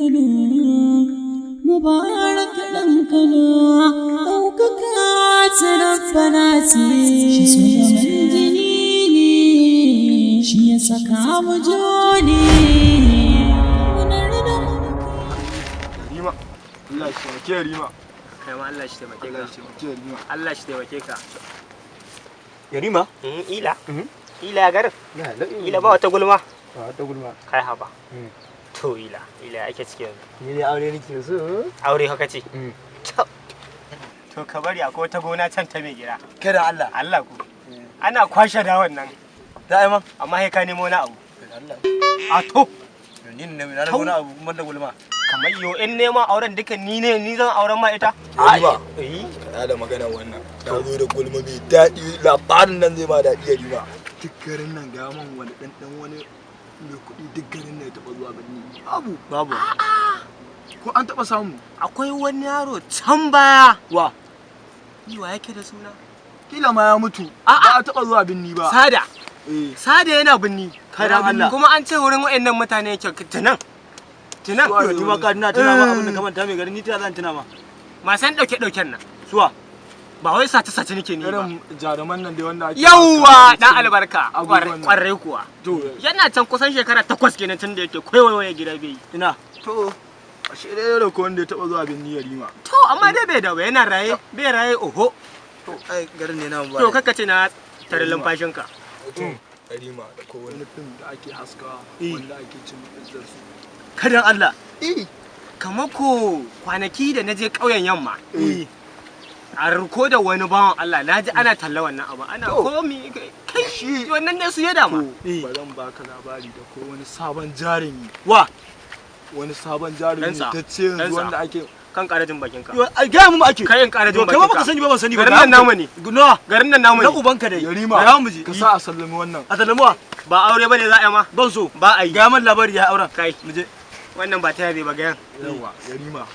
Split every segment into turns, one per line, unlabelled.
Kano, Mubarak ɗan Kano, ɗaukaka tsirabana ce, shi sunan jini ne, shi ya saka mu joni.
Rima, Allah shi taimake Rima.
Kai ma Allah shi taimake ka.
Rima.
Allah shi taimake ka.
Yarima?
Ila. Ila ya garin. Ila ba wata gulma.
Ba wata gulma.
Kai haba. To ila ake ciki yanzu.
Ni ne aure nake so.
Aure haka ce. To ka bari akwai wata gona can ta mai gida.
Kada Allah.
Allah ku. Ana kwashe da wannan.
Da'iman.
Amma sai ka nemo wani abu.
Allah.
A to.
Ni ne na wani abu kuma da gulma.
Kamar yo in nema auren dukan ni zan auren ma ita.
Rima. Kana da magana wannan. Ta zo da gulma mai daɗi, labarin nan zai ma daɗi Rima. Duk garin nan ga man wani ɗan wani mai kuɗi duk garin nan ya taɓa zuwa birni. Babu. Ko an taɓa samu?
Akwai wani yaro can baya.
Wa?
Yiwa yake da suna?
Kila ma ya mutu. Ba a taɓa zuwa birni ba.
Sada. Sada yana binni.
Kada Allah.
Kuma an ce wurin waɗannan mutane yake tunan.
Yo ni ma ka tuna ma abin da ka manta mai gari ni ta zan tuna ma.
Masan dauke-dauken nan.
Suwa?
Ba wai sace nake ni ba.
Irin jaruman nan dai wanda ake.
Yawwa dan albarka. Kwarai kuwa. Yana can kusan shekara 8 kenan tun da yake koyoye gida bai.
Ina.
To ashe dai da ko wanda ya taɓa zuwa birni Rima.
To amma dai bai da yana raye, bai raye oho.
To ai garin ne na mu ba.
To kakkace na tare lumfashinka.
Rima da ko wani fim da ake haskawa wanda ake cin izzar su.
Kadan Allah.
Kamar ko kwanaki da naje ƙauyen yamma. A riko da wani bawan Allah naji ana talla wannan abu ana komi kai shi wannan ne su ya dama.
Ba zan baka labari da ko wani sabon jarumi.
Wa?
Wani sabon jarumi ta ce yanzu wanda ake
kan karajin bakin ka.
Ai ga mu ake.
Kayan karajin bakin ka.
Kai ba baka sani ba ban sani ba.
Garin nan namu ne.
Nawa?
Garin nan namu ne.
Na ubanka dai.
Yarima.
Ya mu ji.
Ka sa a sallami wannan.
A sallamuwa?
Ba aure bane za a yi ma.
Ban so.
Ba a yi.
Ga man labari ya auren.
Kai.
Mu je.
Wannan ba ta yabe ba gayan.
Yawa Yarima.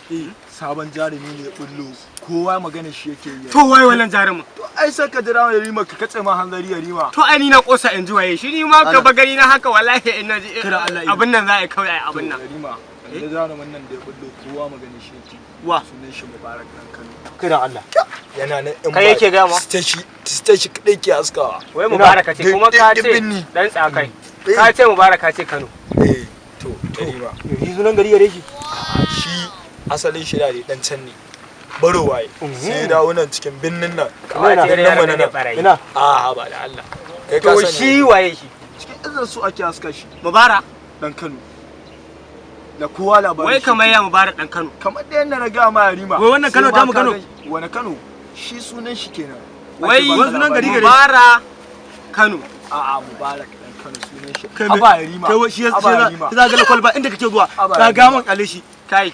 Sabon jarumi ne ya bullo. Kowa magana shi yake yi.
To wai wannan jarumin.
To ai sai ka jira Yarima ka katse ma hanzari Yarima.
To ai ni na kosa in ji waye shi ni ma ka bagari na haka wallahi ina ji abin nan za a yi kawai ai abin nan.
Yarima. Da jarumin nan da ya bullo kowa magana shi yake.
Wa?
Sunan shi Mubarak dan Kano.
Kira Allah.
Yana nan in
Kai yake ga ma?
Stashi kadai ke haskawa.
Wai Mubaraka ce kuma ka ce dan tsakai. Ka ce Mubaraka ce Kano.
To Yarima.
Yi sunan gari gare shi.
Shi asalin shi da dan can ne. Baro waye. Sai dawo nan cikin binnin nan.
Kawai ce da yaran ne barayi.
Ina.
Ba da Allah. Kai ka
To
sani.
shi waye shi?
Cikin izar su ake haska shi.
Mubara.
Dan Kano. Da kowa labarin.
Wai kamar ya Mubarak dan Kano.
Kamar da yanda na ga ma Yarima.
Wai wannan Kano ta mu Kano.
Wani Kano? Shi sunan shi kenan.
Wai
sunan gari gare.
Mubara Kano.
Mubarak dan Kano sunan shi.
Kai
Haba Yarima.
Kai shi
Haba Yarima.
za ga kwalba inda kake zuwa. Ka ga man kalle shi.
Kai.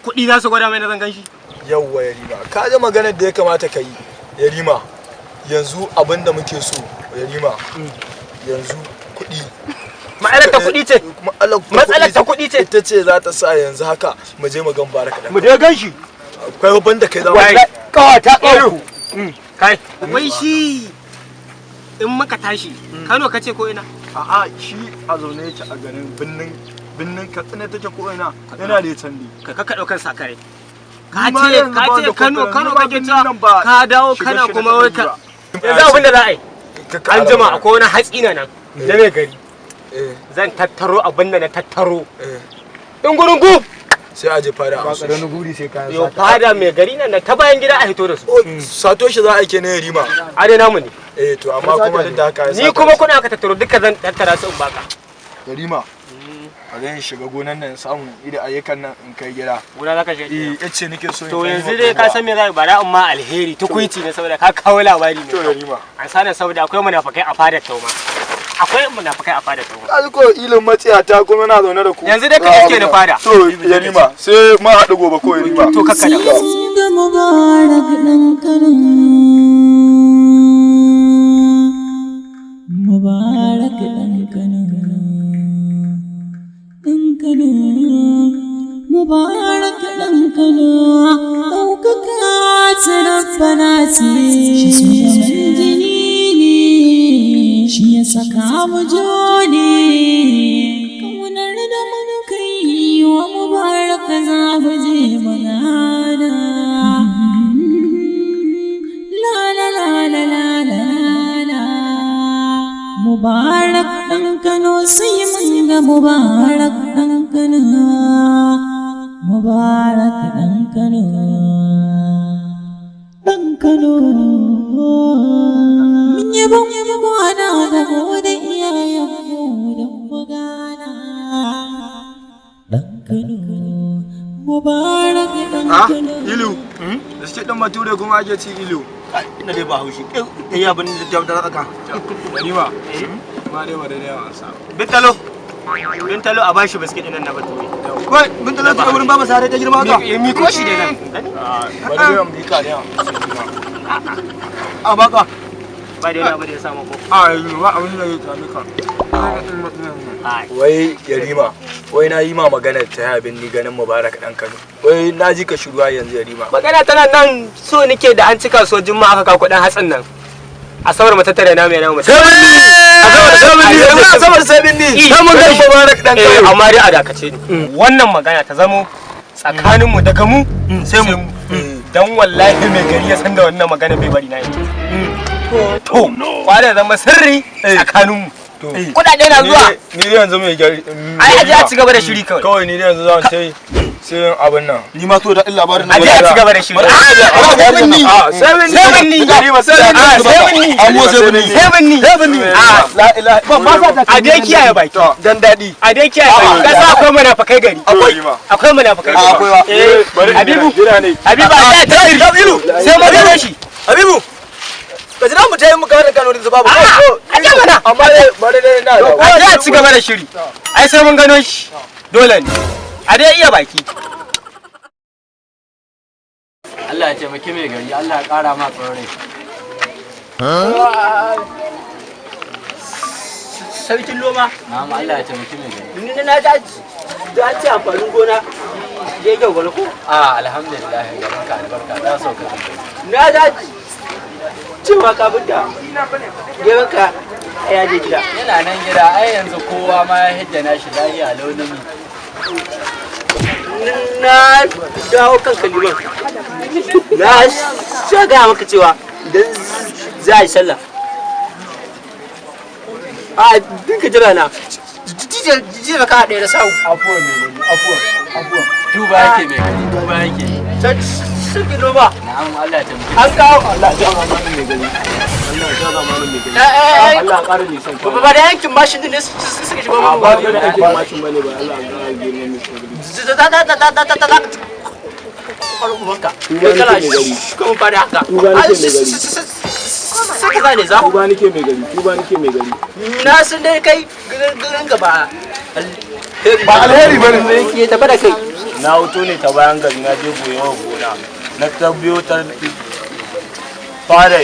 Kuɗi za su gwada mai na zangan shi.
Yawwa Yarima. Ka ji maganar da ya kamata ka yi. Yarima. Yanzu abinda muke so Yarima. Yanzu kuɗi.
Matsalar ta kuɗi ce. Matsalar ta kuɗi ce.
Ita ce za ta sa yanzu haka mu je mu gan Mubarak dan.
Mu je gan shi.
Akwai babban da kai za mu.
Kawa ta ɗauku.
Kai. Wai shi in muka tashi Kano kace ko ina?
A'a shi a zaune yake a garin binnin Katsina take ko ina yana da can ne.
Ka ɗaukar sakare. Ka ce Kano kake ta ka dawo kana kuma wai ka yanzu abin da za a yi an jima akwai wani hatsi na nan da mai gari zan tattaro abin da na tattaro in gurin gub
sai a je fada
Ba ƙaramin guri sai kayan
yo fada mai gari nan ta bayan gida a hito da su
sato shi za a ke na Yarima.
ade namu ne
To amma kuma duk da haka
ni kuma kuna aka tattaro duka zan tattara su in baka
Yarima. A zan shiga gonan nan samu ida ayyukan nan in kai gida.
gona zaka je
Yace nake so.
to yanzu dai ka san me zai bara amma alheri tukuici ne saboda ka kawo labari ne
To Yarima.
an sanar saboda akwai munafikai a fadar tauma akwai munafikai a fadar tauma
Kaji ko ilin matsiya ta kuma na zaune da ku.
yanzu dai ka iske ni fada
To Yarima sai ma haɗu gobe ko Yarima.
to kakka da
da Mubarak ɗan Kano, Mubarak ɗan Kano, ɗan Kano, Mubarak ɗan Kano, ɗaukaka tsirabana ce, shi sunan jini ne, shi ya saka mu joni, kaunar da mun kai ka za mu je magana. La la la la la la la. Mubarak ɗan Kano sai mun ga Mubarak ɗan Kano. Mubarak ɗan Kano. Ɗan Kano. Mun yabon kwana da gode iyayenmu don magana. Ɗan Kano. Mubarak ɗan Kano.
Ilu. Da suke ɗan mature kuma ake ci ilu.
ina dai ba haushi ya bin da aka
Ganima. Ma dai ba da yawa sa.
Bintalo a bashi biskit ɗin nan na bature.
wai bin talar ta wurin baba sare ta girma haka
Mi ko shi dai nan.
Bari dai mu bika ne.
a baka
Ba dai na ba dai samu ko.
Yi ba abin da ya tami ka. Wai Yarima, wai na yi ma magana ta yabin ni ganin Mubarak ɗan Kano. Wai na ji ka shiruwa yanzu Yarima.
Magana tana nan so nake da an cika sojin ma aka kawo kuɗin hatsin nan. A sabar mu tattare na mai namu.
Sabar sabin ni. Samun ganin Mubarak ɗan Kano.
Amma dai a dakace ni. Wannan magana ta zamo tsakaninmu daga mu sai mu. Dan wallahi mai gari ya san da wannan magana bai bari na yi. To, kwada zama sirri tsakaninmu. Kuɗaɗe na zuwa.
Ni dai yanzu mai gari.
Ai aje a ci gaba da shiri kawai.
Kawai ni dai yanzu zan sai yin abin nan.
ni ma so da in labarin nan
Aje a ci gaba da shiri. A dai kiyaye baki.
Dan daɗi.
A dai kiyaye baki. Kasa akwai munafakai gari. Akwai munafakai gari.
Akwai
Habibu. Habibu a da ta sai mu gano shi.
habibu ka jira mu tayi mu ga da Kano da babu
Aje mana.
Amma dai bari dai na da.
Aje a ci gaba da shiri. Ai sai mun gano shi. Dole ne. A dai iya baki.
Allah ya taimaki mai gari, Allah ya ƙara ma tsoron.
Sarkin noma.
Na'am, Allah ya taimaki mai gari.
Ni na da ce amfanin gona. Je ga gona ko?
Alhamdulillah, gaban ka albarka, da sauka kai.
Na da cewa ka fita. Gefen ka ya je gida.
Yana nan gida, ai yanzu kowa ma ya hidda na shi lafiya launin.
Na dawo kan kaliman. Na shaga maka cewa idan za a yi sallah. A duka jira na. Jira ka ɗaya da sawu.
Afuwa. Duba yake mai gari, duba yake.
Sarki noma.
Na'am, Allah ya taimaki.
An kawo.
Allah ya zama mai gari. Allah ya zama mai gari. Allah ya ƙara nisan kwana.
Ba da yankin mashin din ne suka shiga ba.
Ba da aikin mashin bane ba. Allah ya ƙara girma mai gari. Kuma
ba da haka. Sai ka gane za.
Tuba nake mai gari.
Na san dai kai garin gaba.
Ba alheri bane.
Ke tafi da kai.
Na wuto ne ta bayan gari na je goyon gona na ta biyo ta fara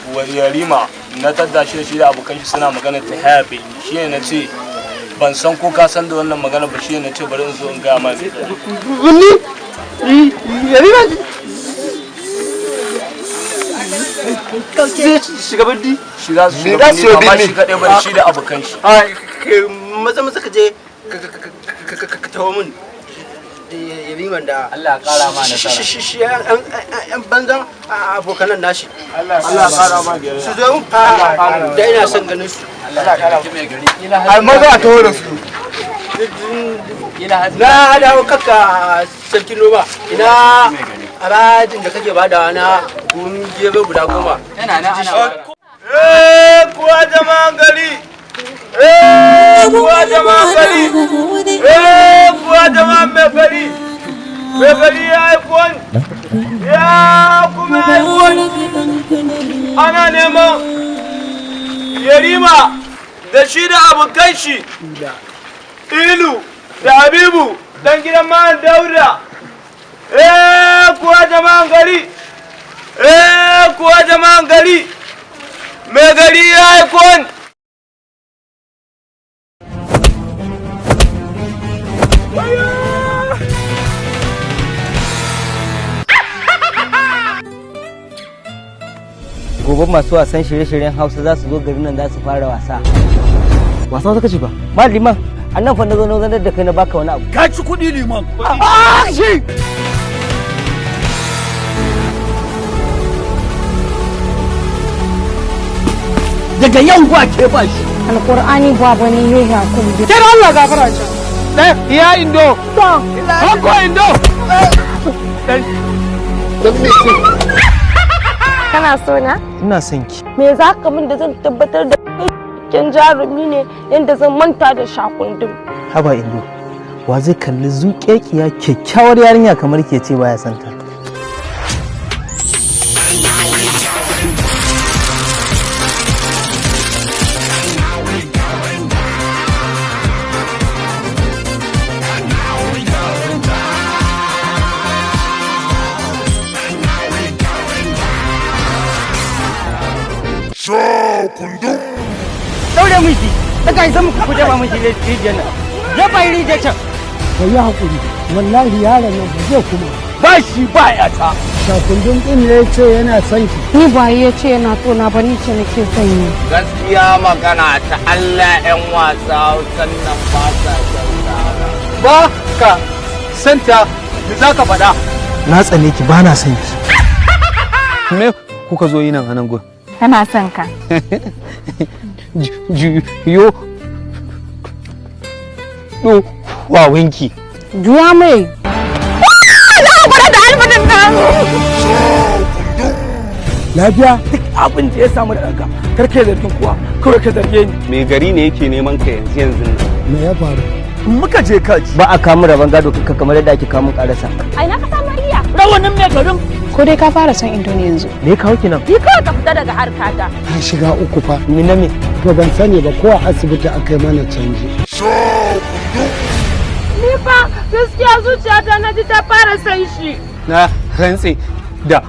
Yarima na tadda shi da abokan shi suna magana ta hayafe shi ne na ce ban san ko ka san da wannan magana ba shi ne na ce bari in zo in gaya ma
Yarima zai shiga birni.
shi za su shiga birni amma shi kaɗai ba shi da abokan shi
Maza ka je ka tawo min Yariman da
Allah ya ƙara ma nasara.
shi yan banzan abokanan nashi.
Allah ya ƙara ma biyar
Su zo da ina son ganin su.
Allah ya taimaki mai gari.
Ai maza a taho da su.
Na dawo kaka sarki noma. Ina harajin da kake badawa na gebe guda 10.
Yana nan ana
kuwa jama'an gari kuwa jama'an gari kuwa jama'an mai gari ya haifon ya kuma haifon ana neman Yarima da shi da abokan shi Ilu da Habibu dan gidan Malam Dauda kuwa jama'an gari kuwa jama'an gari mai gari ya haifon
gobe masu wasan shirye-shiryen hausa za su zo garin nan za su fara wasa
wasa ta kace ba
maliman a nan fa na zo na zanar da kai na baka wani abu.
Ka ci kuɗi liman.
Shi! Daga yau ba ke ba shi.
Alƙur'ani babu ne ya yakuri.
Kira Allah gafara ce. Ya indo. Hako indo.
Kana so na?
Ina son ki.
Me za ka min da zan tabbatar da kin jarumi ne yadda zan manta da shakundin.
Haba indo. Wa zai kalli zuƙeƙiya kyakkyawar yarinya kamar ke ce baya son ta. Daure miki, daga isa muku ku jaba miki rijiyar nan. Jaba rijiyar can.
Ka yi haƙuri, wallahi yaron nan ba zai kuma.
Ba shi ba ya ta.
Shakundun ɗin ne ya ce yana son ki.
Ni ba ya ce yana so na ba ni ce nake son yi.
Gaskiya magana ta Allah 'yan wasa Hausan nan ba sa kyauta.
Ba ka santa me za ka faɗa? Na tsane ki ba na son ki. Me kuka zo yi nan a nan gun?
Kana son ka.
Yo. Do wawanki.
Juya mai. Za ku gwada da albatin nan.
Lafiya?
Duk abin da ya samu da ɗanka, karke zargin kuwa, kawai ka zarge ni.
Me gari ne yake neman ka yanzu nan?
Me ya faru?
Muka je kaji.
Ba a kamu rabon gado kamar yadda ake kamun karasa.
Ai na ka samu iya.
Rawanin mai garin.
Ko dai ka fara son Indo ne yanzu.
Me kawo ki nan?
Ni kawai ka fita daga harkata.
Ta shiga uku fa.
Ni na me?
To ban sani ba ko a asibiti aka yi mana canji.
Ni fa gaskiya zuciyata na ji ta fara son shi.
Na rantse da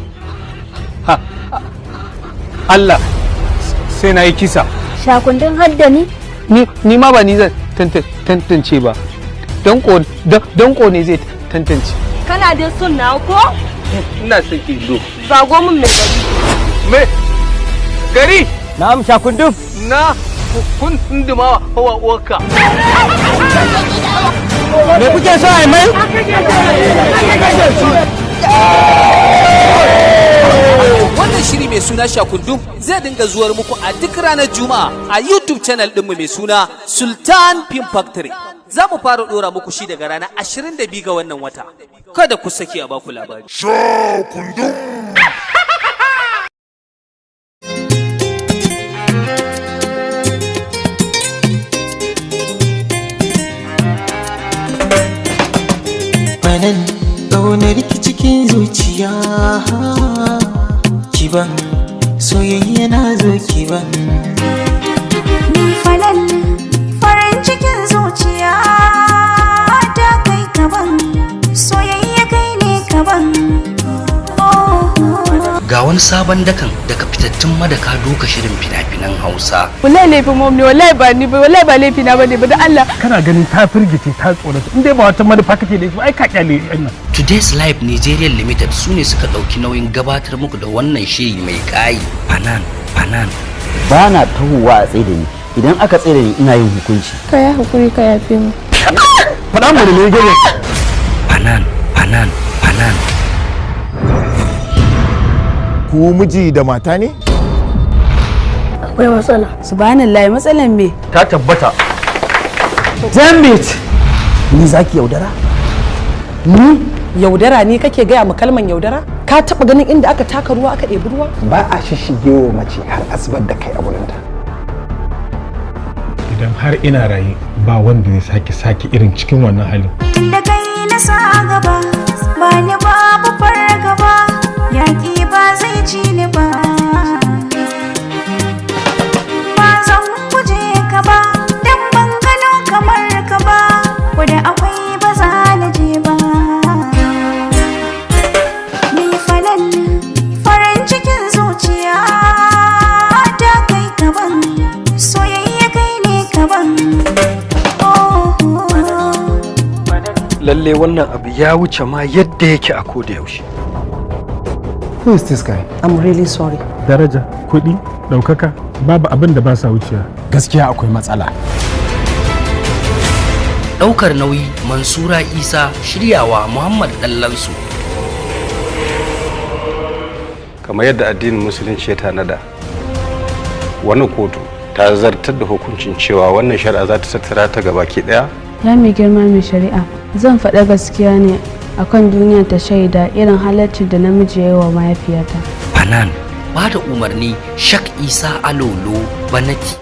Allah sai na yi kisa.
Shakundin hadda ni?
Ni ma ba ni zan tantance ba. Danko ne zai tantance.
Kana dai son na ko?
Ina son ki zo.
Zago min mai gari.
Me? Gari?
Na'am Shakunduf.
Na kun nduma hawa uwarka.
Me kuke so ai mai?
Wannan shiri mai suna Shakundum zai dinga zuwar muku a duk ranar Juma'a a YouTube channel ɗinmu mai suna Sultan Film Factory. Za mu fara ɗora muku shi daga ranar 22 ga wannan wata. Kada ku saki a baku labari.
Shakundum.
Fanan ƙaunar ki cikin zuciya kiban soyayya na zo kiban.
Ni Fanan farin cikin zuciya ta kai kaban soyayya kai ne kaban.
Ga wani sabon dakan daga fitattun madaka doka shirin fina-finan Hausa.
Wallahi laifin mom ne, wallahi ba ni ba, wallahi ba laifi na bane ba da Allah.
Kana ganin ta firgice ta tsorata. In dai ba wata manufa kake da ita ai ka kyale wannan.
Today's Life Nigeria Limited su ne suka ɗauki nauyin gabatar muku da wannan shiri mai ƙayi. Fanan.
Ba na tahowa a tsaye da ni. Idan aka tsaye da ni ina yin hukunci.
Ka yi hakuri ka yafe mu.
Faɗa mu da me gare.
Fanan.
Ku miji da mata ne?
Akwai matsala.
Subhanallahi, matsalan me?
Ta tabbata.
Damn it! Ni zaki yaudara?
Ni? Yaudara ne kake gaya ma kalman yaudara? Ka taɓa ganin inda aka taka ruwa aka ɗebi ruwa?
Ba a shishige wa mace har asibar da kai a wurinta.
Idan har ina raye ba wanda zai sake irin cikin wannan halin.
Da kai na sa gaba ba ni babu fargaba yaƙi ba zai ci ni ba. Ba zan guje ka ba dan ban gano kamar ka ba wanda akwai ba za na je ba. Ni Fanan farin cikin zuciya ta kai kaban soyayya kai ne kaban.
Lalle wannan abu ya wuce ma yadda yake a koda yaushe.
Who is this guy?
I'm really sorry.
Daraja, kuɗi, ɗaukaka, babu abin da ba sa wuciya.
Gaskiya akwai matsala.
ɗaukar nauyi Mansura Isa, shiryawa Muhammad Dallansu.
Kamar yadda addinin musulunci ya tanada, wannan kotu ta zartar da hukuncin cewa wannan shari'a za ta tattara ta gabaki daya.
Ya mai girma mai shari'a, zan faɗa gaskiya ne akan duniya ta shaida irin halaccin da namiji ya yi wa mahaifiyata.
Hanan ba da umarni Shak Isa Alolo Banati.